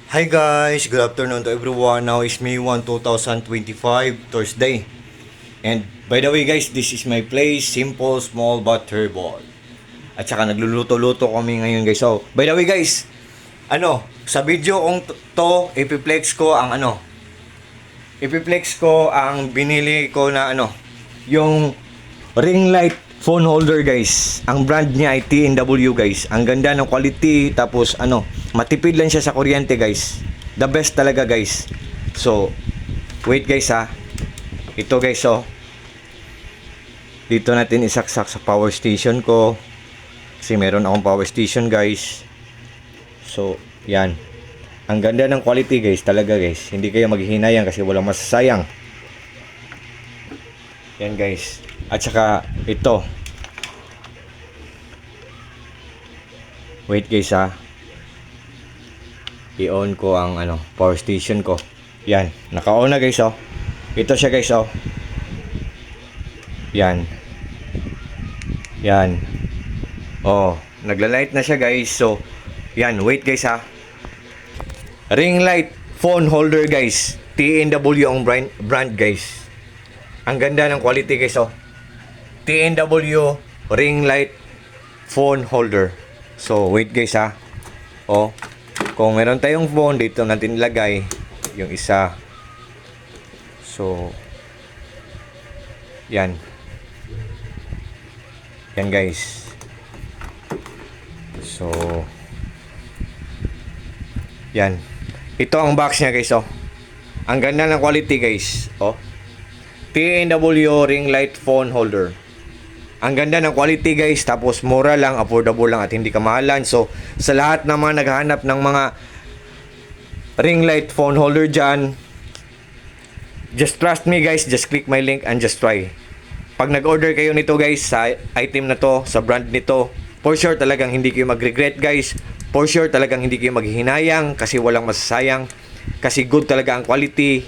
Hi guys, good afternoon to everyone. Now is May 1, 2025, Thursday. And by the way guys, this is my place, simple, small but herbal. At saka nagluluto-luto kami ngayon guys. So, by the way guys, sa video kong to, ipiplex ko ang binili ko na yung ring light phone holder guys. Ang brand niya ay TNW guys. Ang ganda ng quality, tapos matipid lang siya sa kuryente guys. The best talaga guys. So, wait guys ha. Ito guys dito natin isaksak sa power station ko. Kasi meron akong power station guys. So, yan. Ang ganda ng quality guys, talaga guys. Hindi kayo maghihinayang kasi walang masasayang. Yan guys. At saka ito. Wait guys ha. I-on ko ang power station ko. Yan, naka-on na guys Ito siya guys Yan. Yan. Nagla-light na siya guys. So, yan, wait guys ha. Ring light phone holder guys. TNW ang brand guys. Ang ganda ng quality guys TNW ring light phone holder. So, wait guys ha. Kung meron tayong phone, dito natin ilagay yung isa. So, yan. Yan guys. So, yan. Ito ang box niya guys Ang ganda ng quality guys TNW ring light phone holder. Ang ganda ng quality guys, tapos mura lang, affordable lang at hindi kamahalan. So, sa lahat ng mga naghahanap ng mga ring light phone holder dyan, just trust me guys, just click my link and just try. Pag nag-order kayo nito guys, sa item na to, sa brand nito, for sure talagang hindi kayo mag-regret guys. For sure talagang hindi kayo maghihinayang kasi walang masasayang. Kasi good talaga ang quality.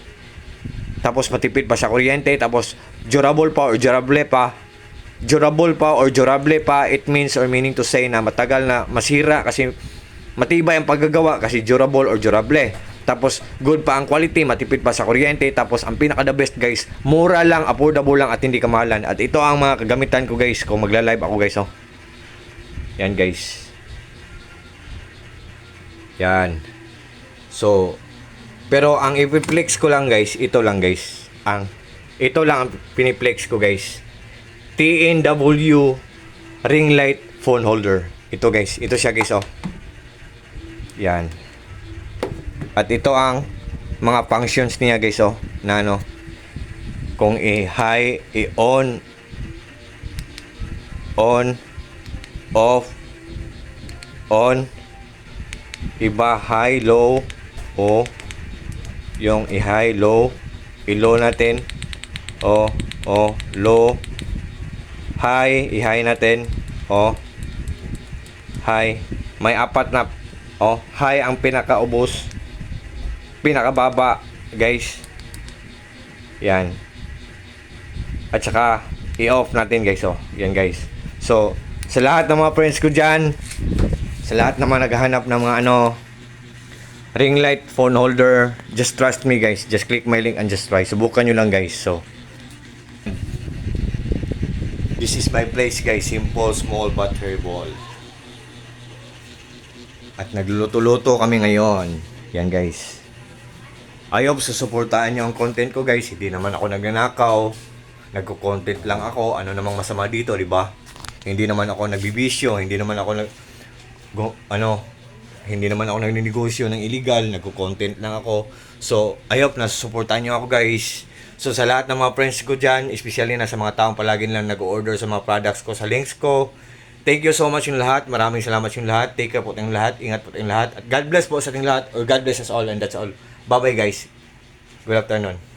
Tapos matipid pa sa kuryente, tapos durable pa or durable pa. Durable pa, it means or meaning to say na matagal na masira kasi matibay ang paggagawa kasi durable or durable. Tapos good pa ang quality, matipid pa sa kuryente, tapos ang pinaka the best guys, mura lang, affordable lang at hindi kamahalan. At ito ang mga kagamitan ko guys kung magla-live ako guys Yan guys. Yan. So, pero ang ipiplex ko lang guys, ito lang guys. Ito lang ang piniplex ko guys. TNW ring light phone holder. Ito guys, ito siya guys Yan. At ito ang mga functions niya guys na kung i-high, i-on, off, on, iba high, low, yung i-high, low, i-low natin, low, high, i-high natin, high, may apat na, high ang pinakaubos, pinakababa, guys, yan, at saka, i-off natin, guys, yan, guys, so, sa lahat ng mga friends ko dyan, sa lahat ng mga naghahanap ng mga, ring light phone holder, just trust me, guys, just click my link and just try, subukan nyo lang, guys, so, this is my place guys, simple, small but herbal. At nagluluto-luto kami ngayon. Yan guys. I hope susuportahan nyo ang content ko guys. Hindi naman ako nagnanakaw. Nagko-content lang ako. Ano namang masama dito, di ba? Hindi naman ako nagbibisyo, hindi naman ako hindi naman ako nagninegosyo ng illegal, nagko-content lang ako. So, I hope na susuportahan nyo ako guys. So sa lahat ng mga friends ko dyan, especially na sa mga taong palagi lang nag-order sa mga products ko, sa links ko, thank you so much yung lahat. Maraming salamat yung lahat. Take care po tayong lahat. Ingat po tayong lahat. At God bless po sa ating lahat. Or God bless us all and that's all. Bye bye guys. Good afternoon.